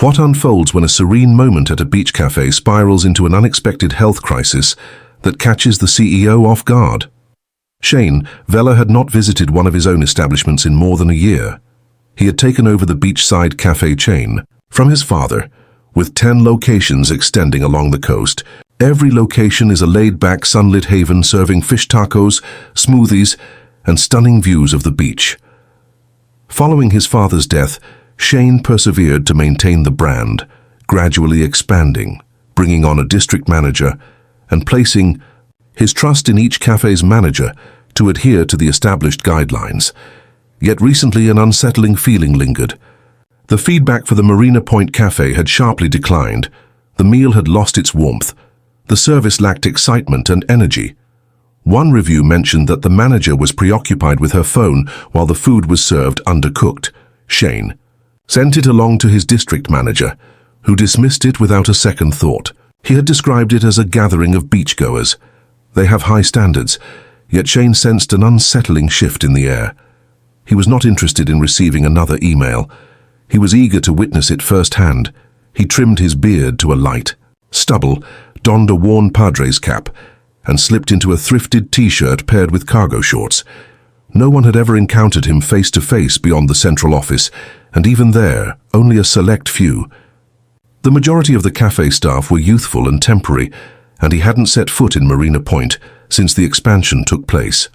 What unfolds when a serene moment at a beach cafe spirals into an unexpected health crisis that catches the CEO off guard? Shane Vella had not visited one of his own establishments in more than a year. He had taken over the beachside cafe chain from his father, with 10 locations extending along the coast. Every location is a laid-back, sunlit haven serving fish tacos, smoothies, and stunning views of the beach. Following his father's death, Shane persevered to maintain the brand, gradually expanding, bringing on a district manager, and placing his trust in each cafe's manager to adhere to the established guidelines. Yet recently an unsettling feeling lingered. The feedback for the Marina Point Cafe had sharply declined. The meal had lost its warmth. The service lacked excitement and energy. One review mentioned that the manager was preoccupied with her phone while the food was served undercooked. Shane sent it along to his district manager, who dismissed it without a second thought. He had described it as a gathering of beachgoers. They have high standards, yet Shane sensed an unsettling shift in the air. He was not interested in receiving another email. He was eager to witness it firsthand. He trimmed his beard to a light stubble, donned a worn Padres cap, and slipped into a thrifted t-shirt paired with cargo shorts. No one had ever encountered him face to face beyond the central office, and even there, only a select few. The majority of the cafe staff were youthful and temporary, and he hadn't set foot in Marina Point since the expansion took place.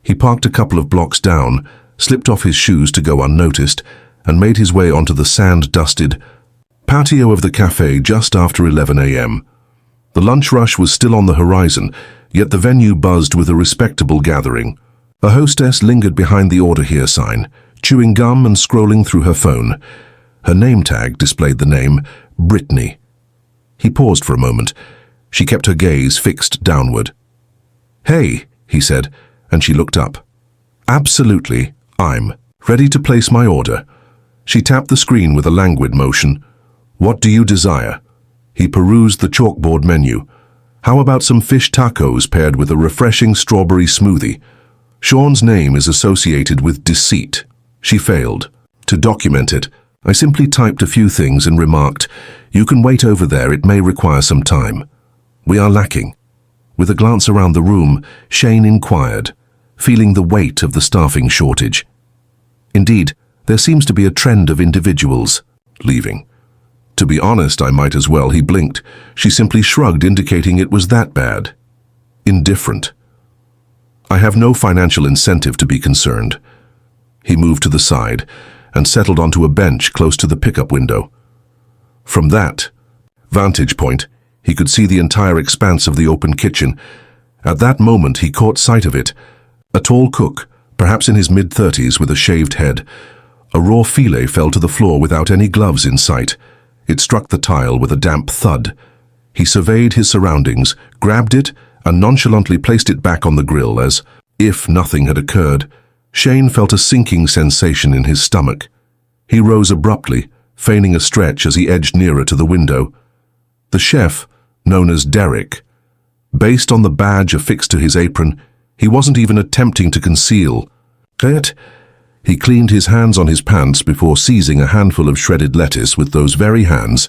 He parked a couple of blocks down, slipped off his shoes to go unnoticed, and made his way onto the sand-dusted patio of the cafe just after 11 a.m. The lunch rush was still on the horizon, yet the venue buzzed with a respectable gathering. A hostess lingered behind the "Order Here" sign, chewing gum and scrolling through her phone. Her name tag displayed the name Brittany. He paused for a moment. She kept her gaze fixed downward. "Hey," he said, and she looked up. "Absolutely, I'm ready to place my order." She tapped the screen with a languid motion. "What do you desire?" He perused the chalkboard menu. "How about some fish tacos paired with a refreshing strawberry smoothie?" Sean's name is associated with deceit. She failed to document it. I simply typed a few things and remarked, "You can wait over there, it may require some time." "We are lacking." With a glance around the room, Shane inquired, feeling the weight of the staffing shortage. "Indeed, there seems to be a trend of individuals leaving." "To be honest, I might as well," he blinked. She simply shrugged, indicating it was that bad. Indifferent. "I have no financial incentive to be concerned." He moved to the side and settled onto a bench close to the pickup window. From that vantage point, he could see the entire expanse of the open kitchen. At that moment, he caught sight of it. A tall cook, perhaps in his mid-30s with a shaved head. A raw filet fell to the floor without any gloves in sight. It struck the tile with a damp thud. He surveyed his surroundings, grabbed it, and nonchalantly placed it back on the grill as if nothing had occurred. Shane felt a sinking sensation in his stomach. He rose abruptly, feigning a stretch as he edged nearer to the window. The chef, known as Derek, based on the badge affixed to his apron, he wasn't even attempting to conceal it. He cleaned his hands on his pants before seizing a handful of shredded lettuce with those very hands.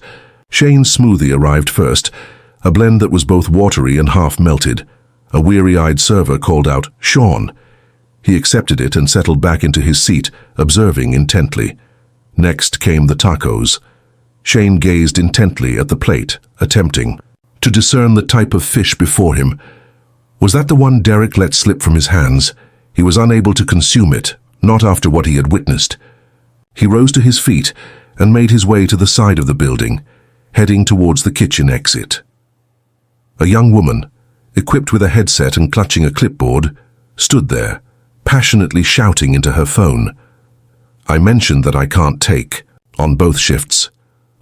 Shane's smoothie arrived first, a blend that was both watery and half-melted. A weary-eyed server called out, "Sean." He accepted it and settled back into his seat, observing intently. Next came the tacos. Shane gazed intently at the plate, attempting to discern the type of fish before him. Was that the one Derek let slip from his hands? He was unable to consume it, not after what he had witnessed. He rose to his feet and made his way to the side of the building, heading towards the kitchen exit. A young woman, equipped with a headset and clutching a clipboard, stood there, passionately shouting into her phone. "I mentioned that I can't take on both shifts.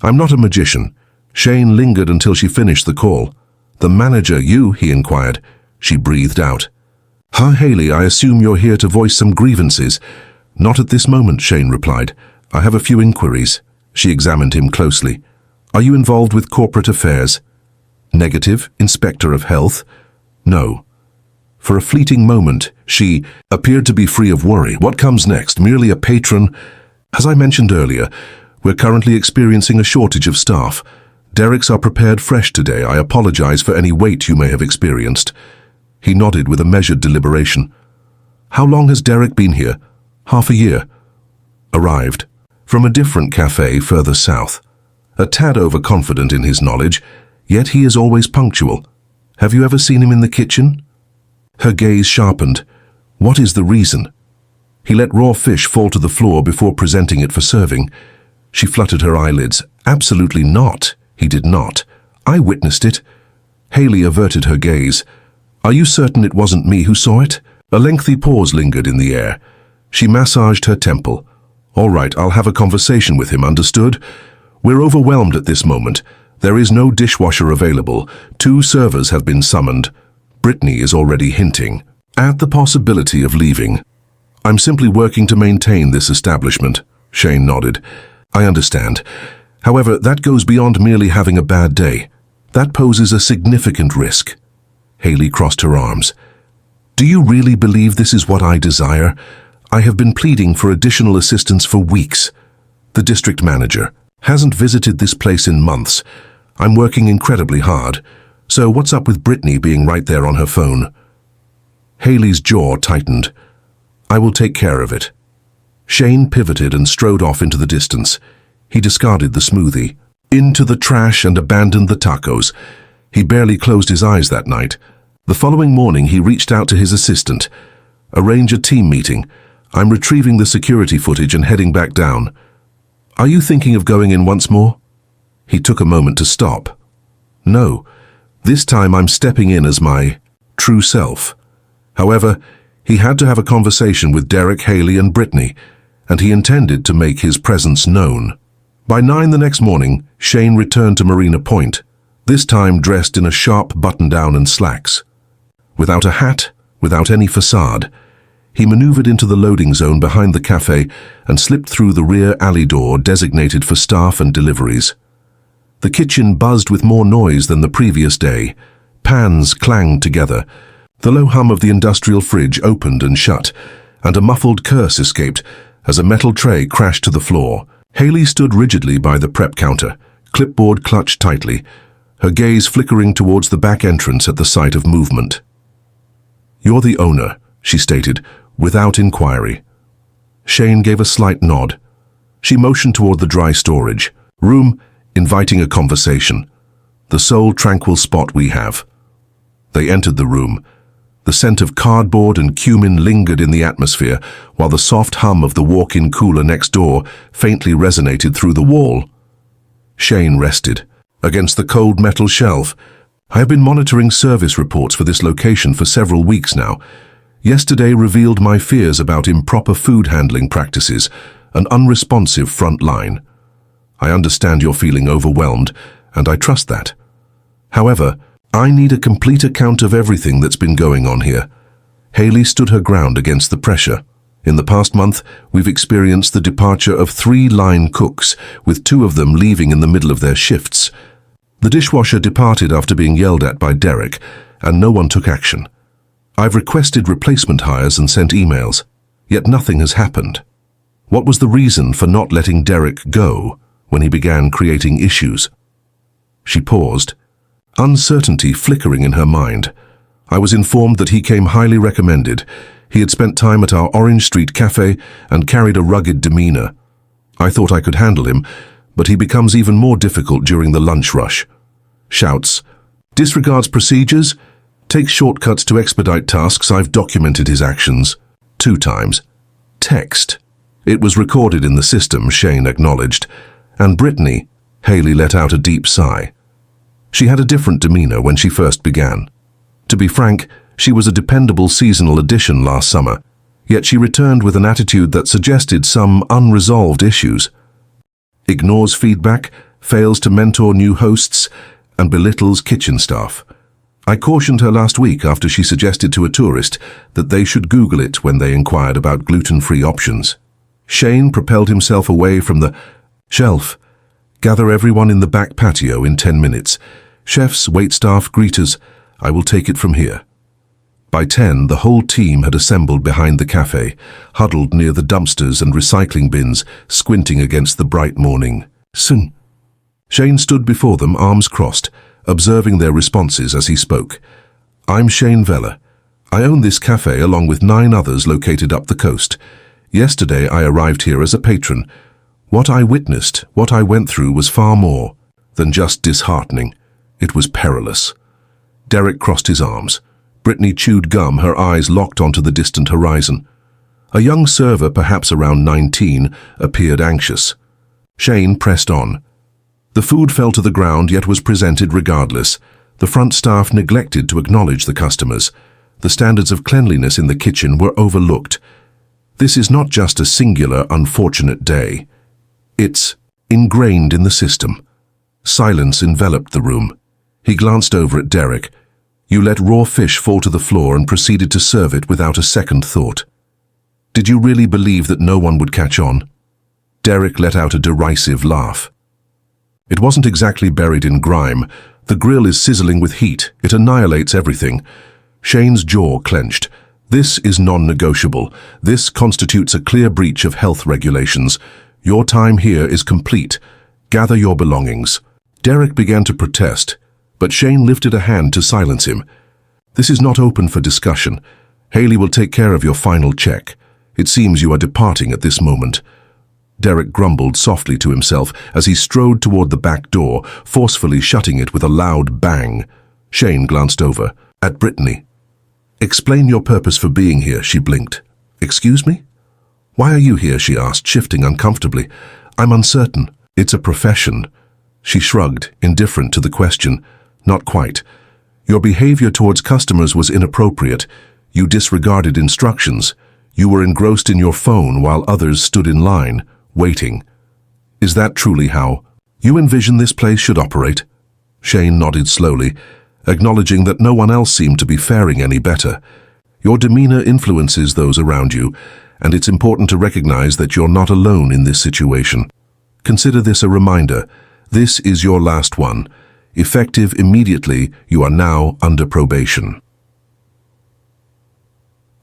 I'm not a magician." Shane lingered until she finished the call. "The manager, you?" he inquired. She breathed out. "Hi, Haley, I assume you're here to voice some grievances." "Not at this moment," Shane replied. "I have a few inquiries." She examined him closely. "Are you involved with corporate affairs?" "Negative, Inspector of Health." "No." For a fleeting moment, she appeared to be free of worry. "What comes next? Merely a patron?" "As I mentioned earlier, We're currently experiencing a shortage of staff. Derek's are prepared fresh today. I apologize for any wait you may have experienced." He nodded with a measured deliberation. "How long has Derek been here?" "Half a year." "Arrived from a different cafe further south. A tad overconfident in his knowledge, yet he is always punctual. Have you ever seen him in the kitchen?" Her gaze sharpened. "What is the reason?" "He let raw fish fall to the floor before presenting it for serving." She fluttered her eyelids. "Absolutely not. He did not. I witnessed it." Haley averted her gaze. "Are you certain it wasn't me who saw it?" A lengthy pause lingered in the air. She massaged her temple. "All right, I'll have a conversation with him, understood? We're overwhelmed at this moment. There is no dishwasher available. 2 servers have been summoned. Brittany is already hinting at the possibility of leaving." "I'm simply working to maintain this establishment," Shane nodded. "I understand. However, that goes beyond merely having a bad day. That poses a significant risk." Haley crossed her arms. "Do you really believe this is what I desire? I have been pleading for additional assistance for weeks. The district manager hasn't visited this place in months. I'm working incredibly hard. So what's up with Brittany being right there on her phone?" Haley's jaw tightened. "I will take care of it." Shane pivoted and strode off into the distance. He discarded the smoothie, into the trash, and abandoned the tacos. He barely closed his eyes that night. The following morning he reached out to his assistant. "Arrange a team meeting. I'm retrieving the security footage and heading back down. Are you thinking of going in once more?" He took a moment to stop. "No. This time I'm stepping in as my true self." However, he had to have a conversation with Derek, Haley, and Brittany, and he intended to make his presence known. By 9 the next morning, Shane returned to Marina Point, this time dressed in a sharp button-down and slacks. Without a hat, without any facade, he maneuvered into the loading zone behind the cafe and slipped through the rear alley door designated for staff and deliveries. The kitchen buzzed with more noise than the previous day. Pans clanged together. The low hum of the industrial fridge opened and shut, and a muffled curse escaped as a metal tray crashed to the floor. Haley stood rigidly by the prep counter, clipboard clutched tightly, her gaze flickering towards the back entrance at the sight of movement. "You're the owner," she stated, without inquiry. Shane gave a slight nod. She motioned toward the dry storage room, inviting a conversation. "The sole tranquil spot we have." They entered the room. The scent of cardboard and cumin lingered in the atmosphere, while the soft hum of the walk-in cooler next door faintly resonated through the wall. Shane rested against the cold metal shelf. "I have been monitoring service reports for this location for several weeks now. Yesterday revealed my fears about improper food handling practices, an unresponsive front line. I understand you're feeling overwhelmed, and I trust that. However, I need a complete account of everything that's been going on here." Haley stood her ground against the pressure. "In the past month, we've experienced the departure of 3 line cooks, with 2 of them leaving in the middle of their shifts. The dishwasher departed after being yelled at by Derek, and no one took action. I've requested replacement hires and sent emails, yet nothing has happened. What was the reason for not letting Derek go when he began creating issues?" She paused, uncertainty flickering in her mind. "I was informed that he came highly recommended. He had spent time at our Orange Street cafe and carried a rugged demeanor. I thought I could handle him, but he becomes even more difficult during the lunch rush. Shouts, disregards procedures, takes shortcuts to expedite tasks. I've documented his actions 2 times. Text. It was recorded in the system," Shane acknowledged. "And Brittany," Haley let out a deep sigh. She had a different demeanor when she first began. To be frank, she was a dependable seasonal addition last summer, yet she returned with an attitude that suggested some unresolved issues. Ignores feedback, fails to mentor new hosts, and belittles kitchen staff. I cautioned her last week after she suggested to a tourist that they should Google it when they inquired about gluten-free options. Shane propelled himself away from the shelf. "Gather everyone in the back patio in 10 minutes. Chefs, waitstaff, greeters. I will take it from here." By 10, the whole team had assembled behind the cafe, huddled near the dumpsters and recycling bins, squinting against the bright morning sun. Shane stood before them, arms crossed, observing their responses as he spoke. "I'm Shane Vella. I own this cafe along with 9 others located up the coast. Yesterday I arrived here as a patron. What I witnessed, what I went through was far more than just disheartening. It was perilous." Derek crossed his arms. Brittany chewed gum, her eyes locked onto the distant horizon. A young server, perhaps around 19, appeared anxious. Shane pressed on. The food fell to the ground, yet was presented regardless. The front staff neglected to acknowledge the customers. The standards of cleanliness in the kitchen were overlooked. This is not just a singular, unfortunate day. It's ingrained in the system. Silence enveloped the room. He glanced over at Derek. "You let raw fish fall to the floor and proceeded to serve it without a second thought. Did you really believe that no one would catch on?" Derek let out a derisive laugh. "It wasn't exactly buried in grime. The grill is sizzling with heat. It annihilates everything." Shane's jaw clenched. "This is non-negotiable. This constitutes a clear breach of health regulations. Your time here is complete. Gather your belongings." Derek began to protest, but Shane lifted a hand to silence him. "This is not open for discussion. Haley will take care of your final check. It seems you are departing at this moment." Derek grumbled softly to himself as he strode toward the back door, forcefully shutting it with a loud bang. Shane glanced over at Brittany. "Explain your purpose for being here," she blinked. "Excuse me? Why are you here?" she asked, shifting uncomfortably. "I'm uncertain. It's a profession." She shrugged, indifferent to the question. "Not quite. Your behavior towards customers was inappropriate. You disregarded instructions. You were engrossed in your phone while others stood in line, waiting. Is that truly how you envision this place should operate?" Shane nodded slowly, acknowledging that no one else seemed to be faring any better. "Your demeanor influences those around you, and it's important to recognize that you're not alone in this situation. Consider this a reminder. This is your last one. Effective immediately, you are now under probation."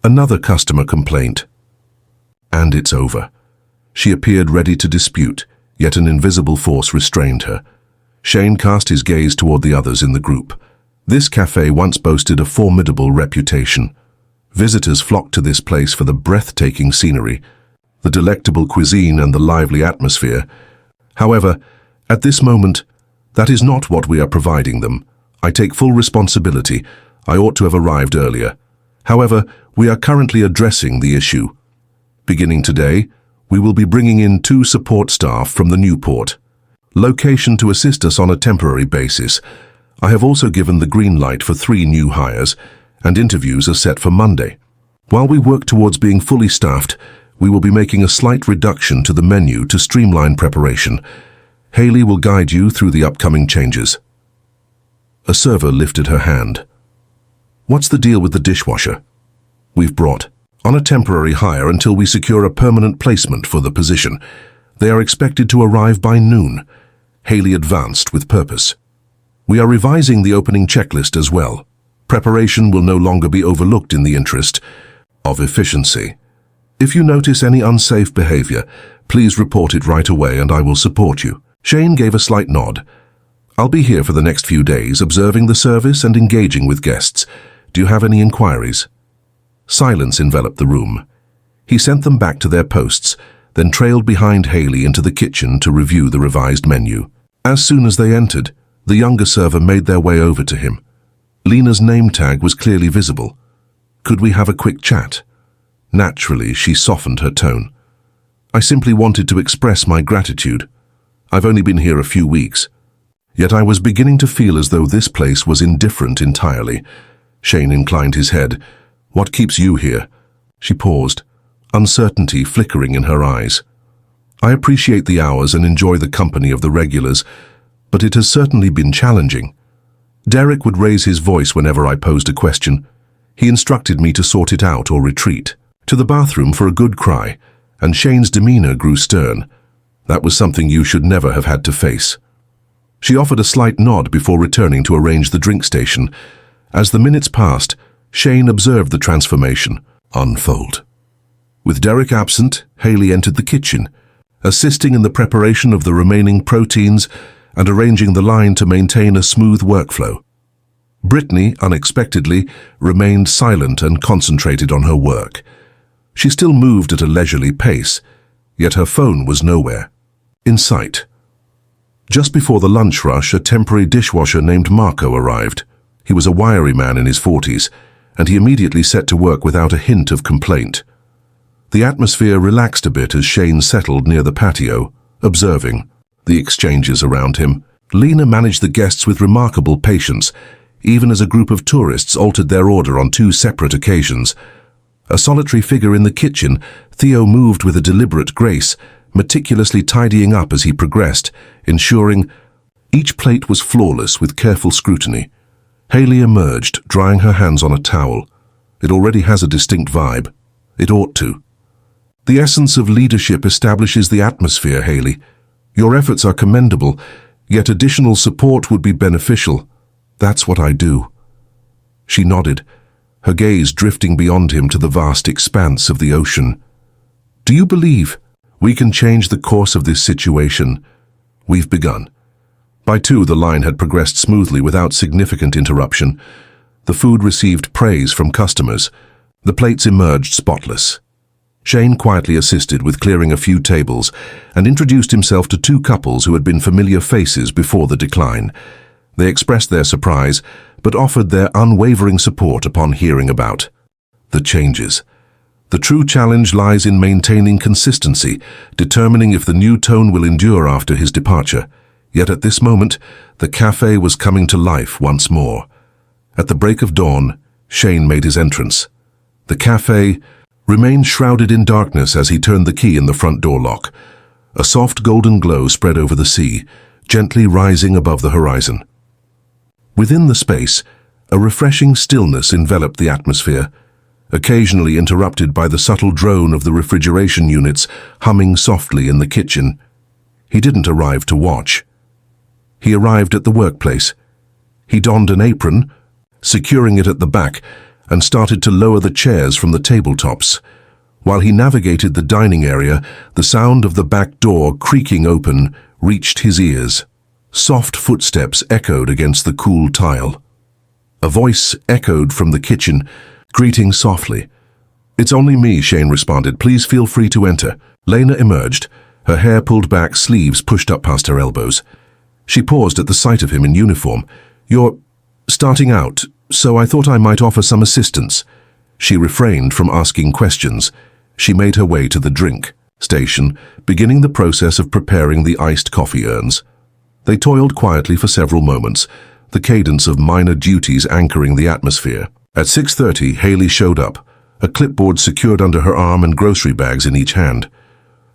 Another customer complaint. And it's over. She appeared ready to dispute, yet an invisible force restrained her. Shane cast his gaze toward the others in the group. This cafe once boasted a formidable reputation. Visitors flocked to this place for the breathtaking scenery, the delectable cuisine and the lively atmosphere. However, at this moment, that is not what we are providing them. I take full responsibility. I ought to have arrived earlier. However, we are currently addressing the issue. Beginning today, we will be bringing in 2 support staff from the Newport location to assist us on a temporary basis. I have also given the green light for 3 new hires, and interviews are set for Monday. While we work towards being fully staffed, we will be making a slight reduction to the menu to streamline preparation. Haley will guide you through the upcoming changes. A server lifted her hand. "What's the deal with the dishwasher?" "We've brought on a temporary hire until we secure a permanent placement for the position. They are expected to arrive by noon." Haley advanced with purpose. "We are revising the opening checklist as well. Preparation will no longer be overlooked in the interest of efficiency. If you notice any unsafe behavior, please report it right away and I will support you." Shane gave a slight nod. "I'll be here for the next few days, observing the service and engaging with guests. Do you have any inquiries?" Silence enveloped the room. He sent them back to their posts, then trailed behind Haley into the kitchen to review the revised menu. As soon as they entered, the younger server made their way over to him. Lena's name tag was clearly visible. "Could we have a quick chat?" Naturally, she softened her tone. "I simply wanted to express my gratitude. I've only been here a few weeks." Yet I was beginning to feel as though this place was indifferent entirely. Shane inclined his head. "What keeps you here?" She paused, uncertainty flickering in her eyes. "I appreciate the hours and enjoy the company of the regulars, but it has certainly been challenging." Derek would raise his voice whenever I posed a question. He instructed me to sort it out or retreat to the bathroom for a good cry, and Shane's demeanor grew stern. "That was something you should never have had to face." She offered a slight nod before returning to arrange the drink station. As the minutes passed, Shane observed the transformation unfold. With Derek absent, Haley entered the kitchen, assisting in the preparation of the remaining proteins and arranging the line to maintain a smooth workflow. Brittany, unexpectedly, remained silent and concentrated on her work. She still moved at a leisurely pace, yet her phone was nowhere in sight. Just before the lunch rush, a temporary dishwasher named Marco arrived. He was a wiry man in his 40s, and he immediately set to work without a hint of complaint. The atmosphere relaxed a bit as Shane settled near the patio, observing the exchanges around him. Lena managed the guests with remarkable patience, even as a group of tourists altered their order on 2 separate occasions. A solitary figure in the kitchen, Theo moved with a deliberate grace, meticulously tidying up as he progressed, ensuring each plate was flawless with careful scrutiny. Haley emerged, drying her hands on a towel. It already has a distinct vibe. It ought to. The essence of leadership establishes the atmosphere, Haley. Your efforts are commendable, yet additional support would be beneficial. That's what I do. She nodded, her gaze drifting beyond him to the vast expanse of the ocean. Do you believe we can change the course of this situation? We've begun. By 2, the line had progressed smoothly without significant interruption. The food received praise from customers. The plates emerged spotless. Shane quietly assisted with clearing a few tables and introduced himself to 2 couples who had been familiar faces before the decline. They expressed their surprise, but offered their unwavering support upon hearing about the changes. The true challenge lies in maintaining consistency, determining if the new tone will endure after his departure. Yet at this moment, the cafe was coming to life once more. At the break of dawn, Shane made his entrance. The cafe remained shrouded in darkness as he turned the key in the front door lock. A soft golden glow spread over the sea, gently rising above the horizon. Within the space, a refreshing stillness enveloped the atmosphere, occasionally interrupted by the subtle drone of the refrigeration units humming softly in the kitchen. He didn't arrive to watch. He arrived at the workplace. He donned an apron, securing it at the back, and started to lower the chairs from the tabletops. While he navigated the dining area, the sound of the back door creaking open reached his ears. Soft footsteps echoed against the cool tile. A voice echoed from the kitchen, greeting softly. "It's only me," Shane responded. "Please feel free to enter." Lena emerged, her hair pulled back, sleeves pushed up past her elbows. She paused at the sight of him in uniform. "You're starting out, so I thought I might offer some assistance." She refrained from asking questions. She made her way to the drink station, beginning the process of preparing the iced coffee urns. They toiled quietly for several moments, the cadence of minor duties anchoring the atmosphere. At 6:30, Haley showed up, a clipboard secured under her arm and grocery bags in each hand.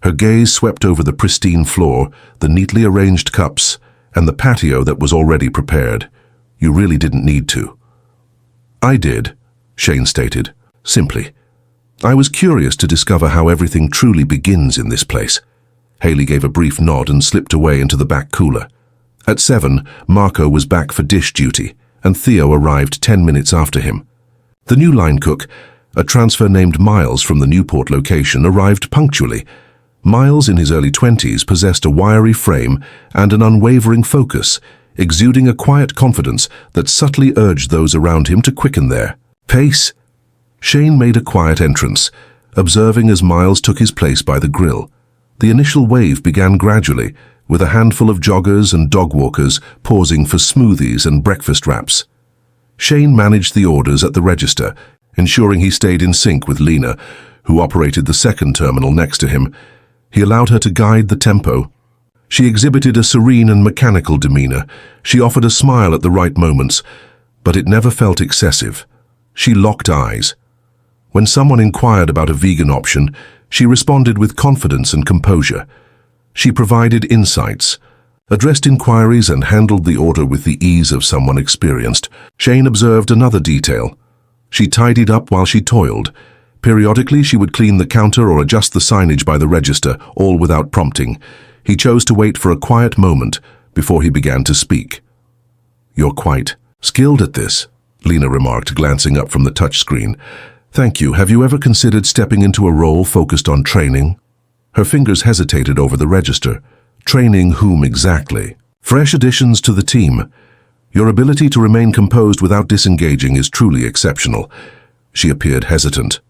Her gaze swept over the pristine floor, the neatly arranged cups, and the patio that was already prepared. "You really didn't need to." "I did," Shane stated, simply. "I was curious to discover how everything truly begins in this place." Haley gave a brief nod and slipped away into the back cooler. At 7, Marco was back for dish duty, and Theo arrived 10 minutes after him. The new line cook, a transfer named Miles from the Newport location, arrived punctually. Miles, in his early 20s, possessed a wiry frame and an unwavering focus, exuding a quiet confidence that subtly urged those around him to quicken their pace. Shane made a quiet entrance, observing as Miles took his place by the grill. The initial wave began gradually, with a handful of joggers and dog walkers pausing for smoothies and breakfast wraps. Shane managed the orders at the register, ensuring he stayed in sync with Lena, who operated the second terminal next to him. He allowed her to guide the tempo. She exhibited a serene and mechanical demeanor. She offered a smile at the right moments, but it never felt excessive. She locked eyes. When someone inquired about a vegan option, she responded with confidence and composure. She provided insights, addressed inquiries, and handled the order with the ease of someone experienced. Shane observed another detail. She tidied up while she toiled. Periodically, she would clean the counter or adjust the signage by the register, all without prompting. He chose to wait for a quiet moment before he began to speak. "You're quite skilled at this," Lena remarked, glancing up from the touchscreen. Thank you. Have you ever considered stepping into a role focused on training? Her fingers hesitated over the register. Training whom exactly? Fresh additions to the team. Your ability to remain composed without disengaging is truly exceptional. She appeared hesitant.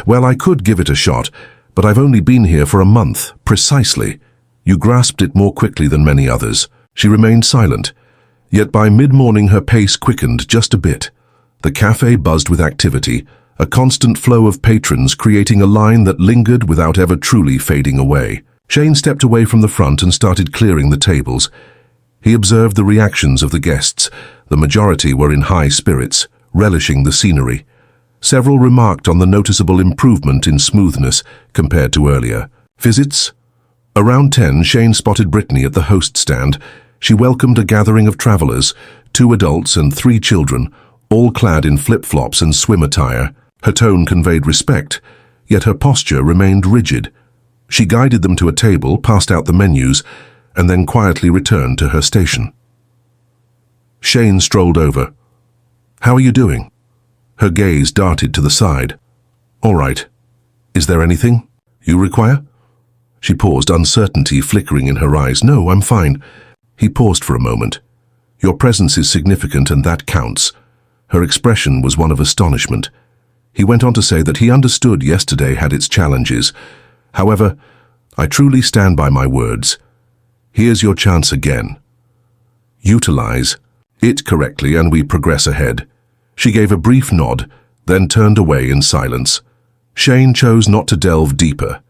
Well, I could give it a shot, but I've only been here for a month, precisely. You grasped it more quickly than many others. She remained silent. Yet by mid-morning her pace quickened just a bit. The cafe buzzed with activity, a constant flow of patrons creating a line that lingered without ever truly fading away. Shane stepped away from the front and started clearing the tables. He observed the reactions of the guests. The majority were in high spirits, relishing the scenery. Several remarked on the noticeable improvement in smoothness compared to earlier. Visits? Around 10, Shane spotted Brittany at the host stand. She welcomed a gathering of travelers, 2 adults and 3 children, all clad in flip-flops and swim attire. Her tone conveyed respect, yet her posture remained rigid. She guided them to a table, passed out the menus, and then quietly returned to her station. Shane strolled over. How are you doing? Her gaze darted to the side. All right. Is there anything you require? She paused, uncertainty flickering in her eyes. No, I'm fine. He paused for a moment. Your presence is significant and that counts. Her expression was one of astonishment. He went on to say that he understood yesterday had its challenges. However, I truly stand by my words. Here's your chance again. Utilize it correctly and we progress ahead. She gave a brief nod, then turned away in silence. Shane chose not to delve deeper.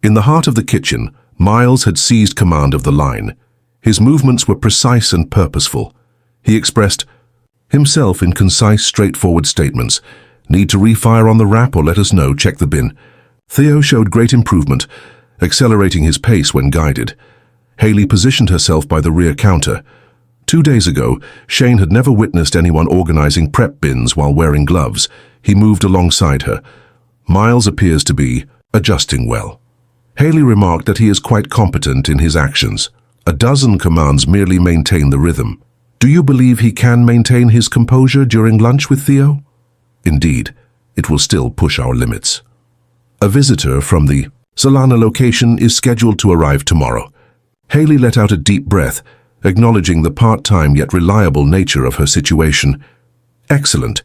In the heart of the kitchen, Miles had seized command of the line. His movements were precise and purposeful. He expressed himself in concise, straightforward statements. Need to refire on the wrap or let us know, check the bin. Theo showed great improvement, accelerating his pace when guided. Haley positioned herself by the rear counter. 2 days ago, Shane had never witnessed anyone organizing prep bins while wearing gloves. He moved alongside her. Miles appears to be adjusting well. Haley remarked that he is quite competent in his actions. A dozen commands merely maintain the rhythm. Do you believe he can maintain his composure during lunch with Theo? Indeed, it will still push our limits. A visitor from the Solana location is scheduled to arrive tomorrow. Haley let out a deep breath, acknowledging the part-time yet reliable nature of her situation. Excellent.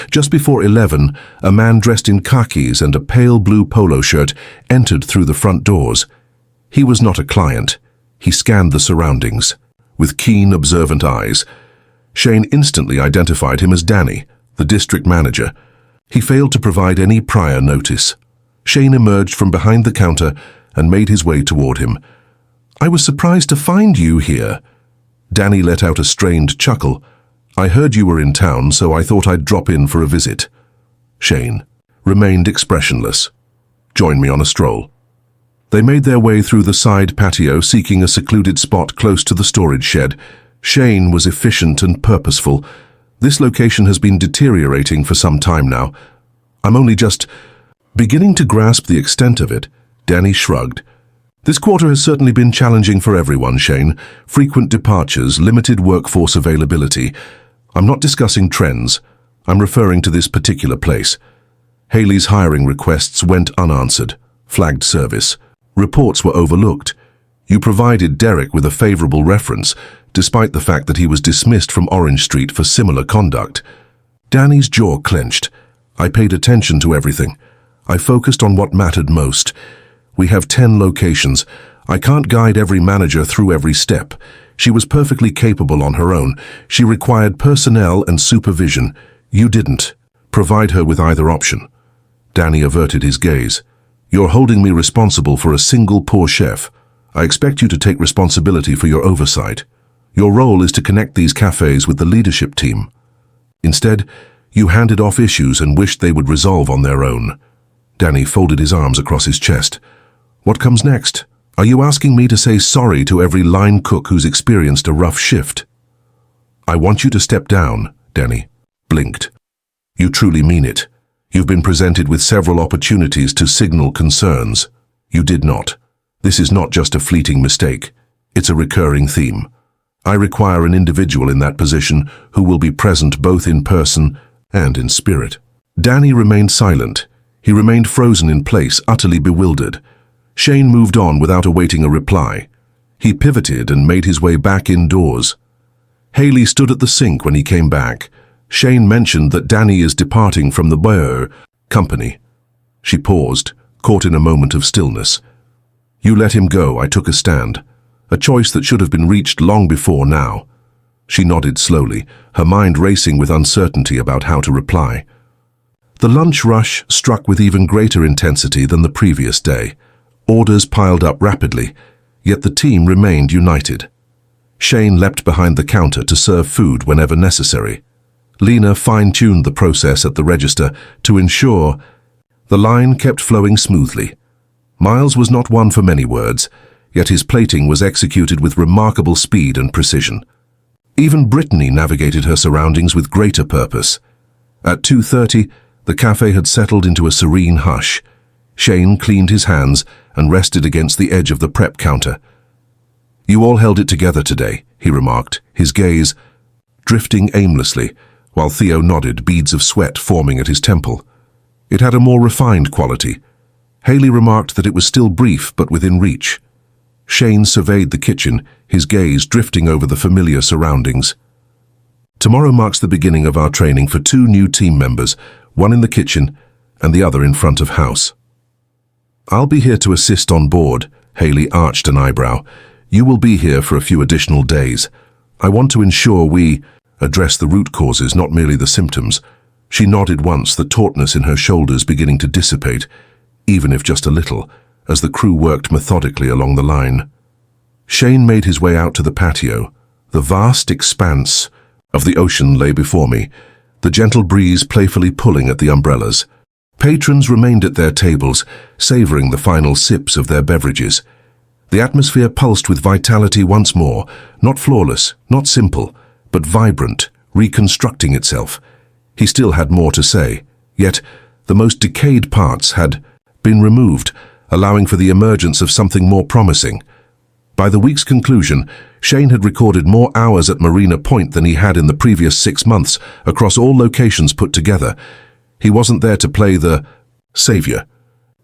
Just before 11, a man dressed in khakis and a pale blue polo shirt entered through the front doors. He was not a client. He scanned the surroundings. With keen, observant eyes, Shane instantly identified him as Danny, the district manager. He failed to provide any prior notice. Shane emerged from behind the counter and made his way toward him. I was surprised to find you here. Danny let out a strained chuckle. I heard you were in town, so I thought I'd drop in for a visit. Shane remained expressionless. Join me on a stroll. They made their way through the side patio, seeking a secluded spot close to the storage shed. Shane was efficient and purposeful. This location has been deteriorating for some time now. I'm only just beginning to grasp the extent of it. Danny shrugged. This quarter has certainly been challenging for everyone, Shane. Frequent departures, limited workforce availability. I'm not discussing trends. I'm referring to this particular place. Haley's hiring requests went unanswered. Flagged service. Reports were overlooked. You provided Derek with a favorable reference, despite the fact that he was dismissed from Orange Street for similar conduct. Danny's jaw clenched. I paid attention to everything. I focused on what mattered most. We have 10 locations. I can't guide every manager through every step. She was perfectly capable on her own. She required personnel and supervision. You didn't provide her with either option. Danny averted his gaze. You're holding me responsible for a single poor chef. I expect you to take responsibility for your oversight. Your role is to connect these cafes with the leadership team. Instead, you handed off issues and wished they would resolve on their own. Danny folded his arms across his chest. What comes next? Are you asking me to say sorry to every line cook who's experienced a rough shift? I want you to step down, Danny blinked. You truly mean it. You've been presented with several opportunities to signal concerns. You did not. This is not just a fleeting mistake. It's a recurring theme. I require an individual in that position who will be present both in person and in spirit." Danny remained silent. He remained frozen in place, utterly bewildered. Shane moved on without awaiting a reply. He pivoted and made his way back indoors. Haley stood at the sink when he came back. Shane mentioned that Danny is departing from the Boer company. She paused, caught in a moment of stillness. "You let him go," I took a stand. A choice that should have been reached long before now. She nodded slowly, her mind racing with uncertainty about how to reply. The lunch rush struck with even greater intensity than the previous day. Orders piled up rapidly, yet the team remained united. Shane leapt behind the counter to serve food whenever necessary. Lena fine-tuned the process at the register to ensure the line kept flowing smoothly. Miles was not one for many words, yet his plating was executed with remarkable speed and precision. Even Brittany navigated her surroundings with greater purpose. At 2:30, the cafe had settled into a serene hush. Shane cleaned his hands and rested against the edge of the prep counter. "You all held it together today," he remarked, his gaze drifting aimlessly, while Theo nodded, beads of sweat forming at his temple. It had a more refined quality. Haley remarked that it was still brief but within reach. Shane surveyed the kitchen, his gaze drifting over the familiar surroundings. "Tomorrow marks the beginning of our training for 2 new team members, one in the kitchen and the other in front of house. I'll be here to assist on board." Haley arched an eyebrow. "You will be here for a few additional days. I want to ensure we address the root causes, not merely the symptoms." She nodded once, the tautness in her shoulders beginning to dissipate, even if just a little, as the crew worked methodically along the line. Shane made his way out to the patio. The vast expanse of the ocean lay before me, the gentle breeze playfully pulling at the umbrellas. Patrons remained at their tables, savoring the final sips of their beverages. The atmosphere pulsed with vitality once more, not flawless, not simple, but vibrant, reconstructing itself. He still had more to say, yet the most decayed parts had been removed, allowing for the emergence of something more promising. By the week's conclusion, Shane had recorded more hours at Marina Point than he had in the previous 6 months, across all locations put together. He wasn't there to play the savior.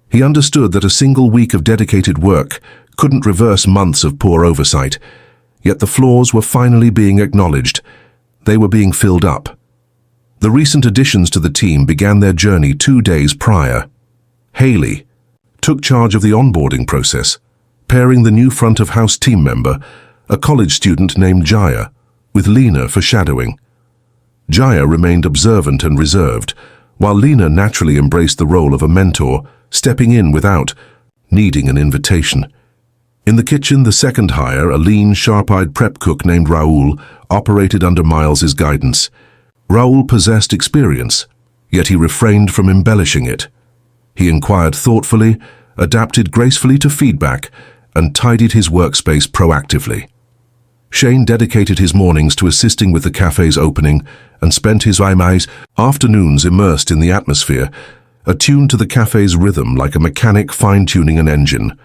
He understood that a single week of dedicated work couldn't reverse months of poor oversight. Yet the flaws were finally being acknowledged. They were being filled up. The recent additions to the team began their journey 2 days prior. Haley took charge of the onboarding process, pairing the new front-of-house team member, a college student named Jaya, with Lena for shadowing. Jaya remained observant and reserved, while Lena naturally embraced the role of a mentor, stepping in without needing an invitation. In the kitchen, the second hire, a lean, sharp-eyed prep cook named Raoul, operated under Miles's guidance. Raoul possessed experience, yet he refrained from embellishing it. He inquired thoughtfully, adapted gracefully to feedback, and tidied his workspace proactively. Shane dedicated his mornings to assisting with the cafe's opening and spent his afternoons immersed in the atmosphere, attuned to the cafe's rhythm like a mechanic fine-tuning an engine.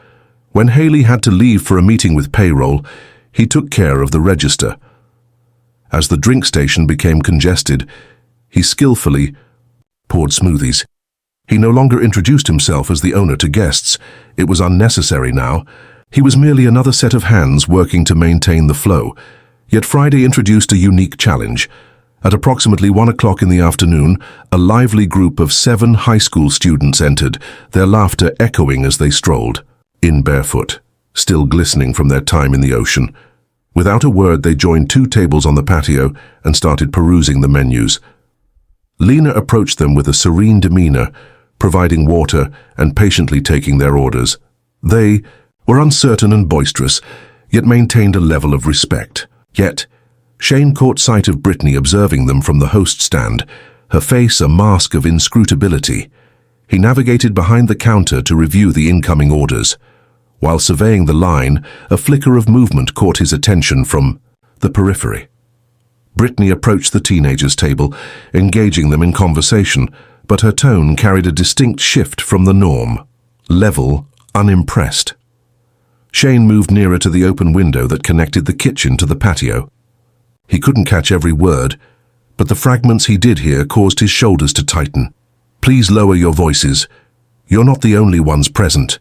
When Haley had to leave for a meeting with payroll, he took care of the register. As the drink station became congested, he skillfully poured smoothies. He no longer introduced himself as the owner to guests. It was unnecessary now. He was merely another set of hands working to maintain the flow. Yet Friday introduced a unique challenge. At approximately 1 o'clock in the afternoon, a lively group of 7 high school students entered, their laughter echoing as they strolled, in barefoot, still glistening from their time in the ocean. Without a word, they joined 2 tables on the patio and started perusing the menus. Lena approached them with a serene demeanor, providing water and patiently taking their orders. They were uncertain and boisterous, yet maintained a level of respect. Yet, Shane caught sight of Brittany observing them from the host stand, her face a mask of inscrutability. He navigated behind the counter to review the incoming orders. While surveying the line, a flicker of movement caught his attention from the periphery. Brittany approached the teenagers' table, engaging them in conversation, but her tone carried a distinct shift from the norm. Level, unimpressed. Shane moved nearer to the open window that connected the kitchen to the patio. He couldn't catch every word, but the fragments he did hear caused his shoulders to tighten. "Please lower your voices. You're not the only ones present."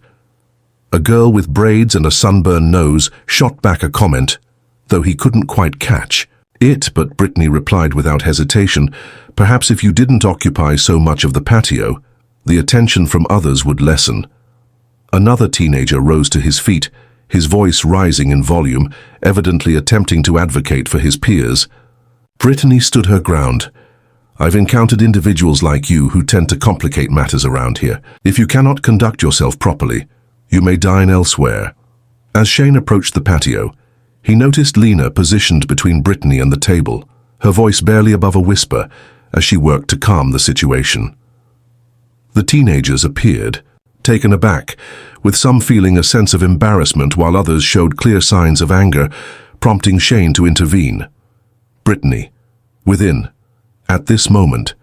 A girl with braids and a sunburned nose shot back a comment, though he couldn't quite catch it, but Brittany replied without hesitation, "Perhaps if you didn't occupy so much of the patio, the attention from others would lessen." Another teenager rose to his feet, his voice rising in volume, evidently attempting to advocate for his peers. Brittany stood her ground. "I've encountered individuals like you who tend to complicate matters around here. If you cannot conduct yourself properly, you may dine elsewhere." As Shane approached the patio, he noticed Lena positioned between Brittany and the table, her voice barely above a whisper as she worked to calm the situation. The teenagers appeared, taken aback, with some feeling a sense of embarrassment while others showed clear signs of anger, prompting Shane to intervene. Brittany, within, at this moment.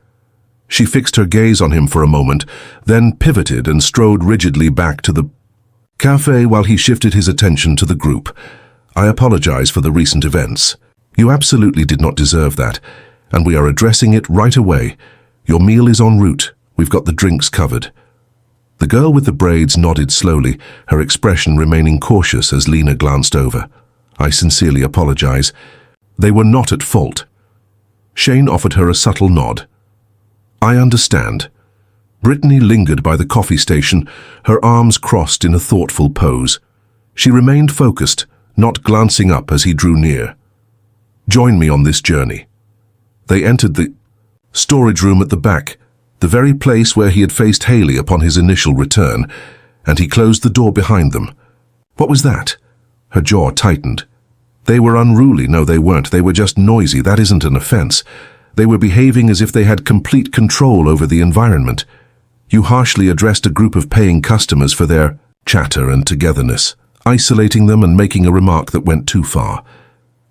She fixed her gaze on him for a moment, then pivoted and strode rigidly back to the cafe while he shifted his attention to the group. "I apologize for the recent events. You absolutely did not deserve that, and we are addressing it right away. Your meal is en route. We've got the drinks covered." The girl with the braids nodded slowly, her expression remaining cautious as Lena glanced over. "I sincerely apologize. They were not at fault." Shane offered her a subtle nod. "I understand." Brittany lingered by the coffee station, her arms crossed in a thoughtful pose. She remained focused, not glancing up as he drew near. "Join me on this journey." They entered the storage room at the back, the very place where he had faced Haley upon his initial return, and he closed the door behind them. What was that? Her jaw tightened. They were unruly. No, they weren't. They were just noisy. That isn't an offense. They were behaving as if they had complete control over the environment. You harshly addressed a group of paying customers for their chatter and togetherness, isolating them and making a remark that went too far.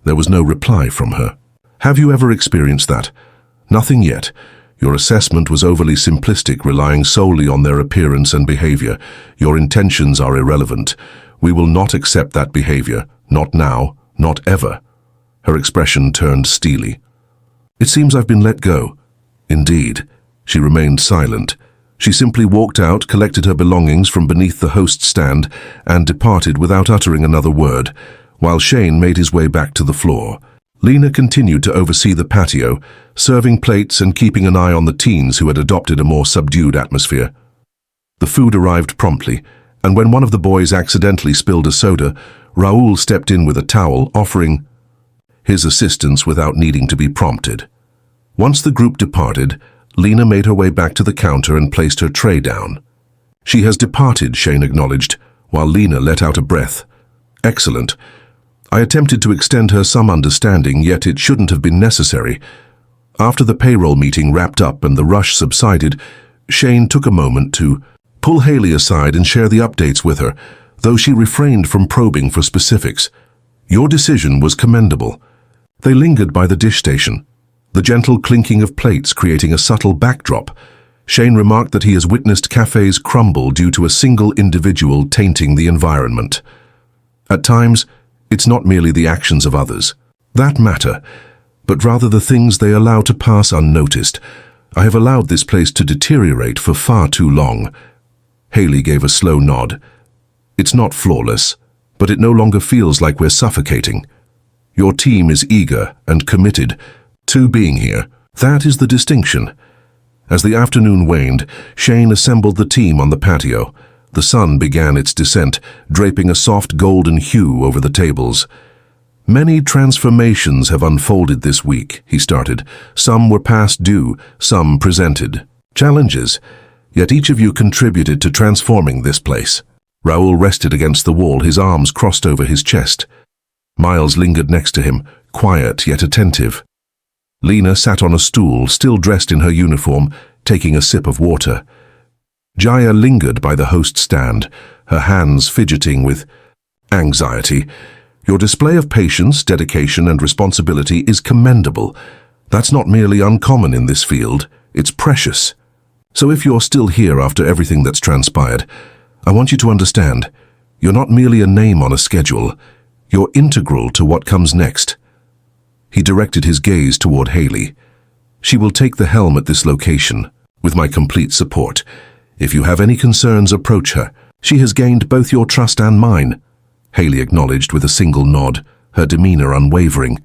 There was no reply from her. "Have you ever experienced that?" "Nothing yet. Your assessment was overly simplistic, relying solely on their appearance and behavior. Your intentions are irrelevant. We will not accept that behavior. Not now, not ever." Her expression turned steely. "It seems I've been let go." "Indeed." She remained silent. She simply walked out, collected her belongings from beneath the host's stand, and departed without uttering another word, while Shane made his way back to the floor. Lena continued to oversee the patio, serving plates and keeping an eye on the teens who had adopted a more subdued atmosphere. The food arrived promptly, and when one of the boys accidentally spilled a soda, Raoul stepped in with a towel, offering his assistance without needing to be prompted. Once the group departed, Lena made her way back to the counter and placed her tray down. "She has departed," Shane acknowledged, while Lena let out a breath. "Excellent. I attempted to extend her some understanding, yet it shouldn't have been necessary." After the payroll meeting wrapped up and the rush subsided, Shane took a moment to pull Haley aside and share the updates with her, though she refrained from probing for specifics. "Your decision was commendable." They lingered by the dish station, the gentle clinking of plates creating a subtle backdrop. Shane remarked that he has witnessed cafes crumble due to a single individual tainting the environment. At times, it's not merely the actions of others that matter, but rather the things they allow to pass unnoticed. "I have allowed this place to deteriorate for far too long." Haley gave a slow nod. "It's not flawless, but it no longer feels like we're suffocating. Your team is eager and committed to being here. That is the distinction." As the afternoon waned, Shane assembled the team on the patio. The sun began its descent, draping a soft golden hue over the tables. "Many transformations have unfolded this week," he started. "Some were past due, some presented challenges. Yet each of you contributed to transforming this place." Raoul rested against the wall, his arms crossed over his chest. Miles lingered next to him, quiet yet attentive. Lena sat on a stool, still dressed in her uniform, taking a sip of water. Jaya lingered by the host stand, her hands fidgeting with anxiety. "Your display of patience, dedication, and responsibility is commendable. That's not merely uncommon in this field, it's precious. So if you're still here after everything that's transpired, I want you to understand, You're not merely a name on a schedule. You're integral to what comes next. He directed his gaze toward Haley. She will take the helm at this location, with my complete support. If you have any concerns, approach her. She has gained both your trust and mine. Haley acknowledged with a single nod, her demeanor unwavering.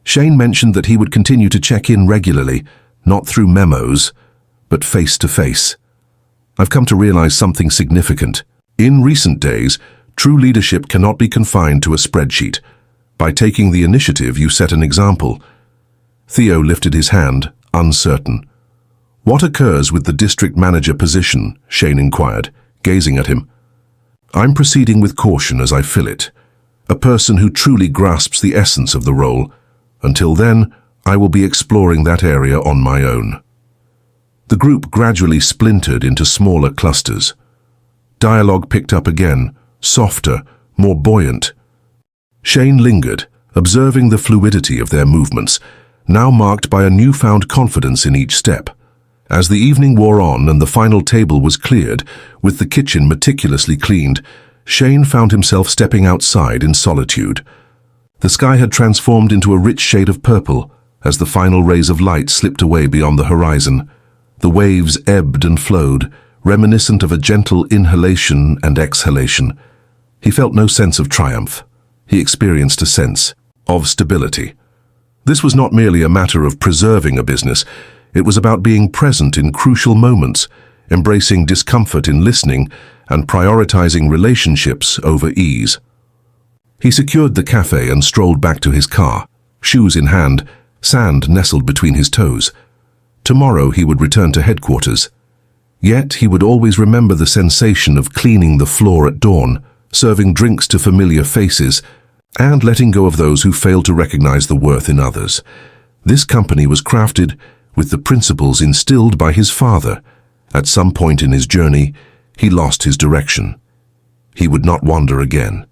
Shane mentioned that he would continue to check in regularly, not through memos, but face to face. I've come to realize something significant. In recent days, true leadership cannot be confined to a spreadsheet. By taking the initiative, you set an example. Theo lifted his hand, uncertain. What occurs with the district manager position? Shane inquired, gazing at him. I'm proceeding with caution as I fill it. A person who truly grasps the essence of the role. Until then, I will be exploring that area on my own. The group gradually splintered into smaller clusters. Dialogue picked up again, softer, more buoyant. Shane lingered, observing the fluidity of their movements, now marked by a newfound confidence in each step. As the evening wore on and the final table was cleared, with the kitchen meticulously cleaned, Shane found himself stepping outside in solitude. The sky had transformed into a rich shade of purple as the final rays of light slipped away beyond the horizon. The waves ebbed and flowed, reminiscent of a gentle inhalation and exhalation. He felt no sense of triumph. He experienced a sense of stability. This was not merely a matter of preserving a business. It was about being present in crucial moments, embracing discomfort in listening, and prioritizing relationships over ease. He secured the cafe and strolled back to his car, shoes in hand, sand nestled between his toes. Tomorrow he would return to headquarters. Yet he would always remember the sensation of cleaning the floor at dawn, serving drinks to familiar faces, and letting go of those who failed to recognize the worth in others. This company was crafted with the principles instilled by his father. At some point in his journey, he lost his direction. He would not wander again.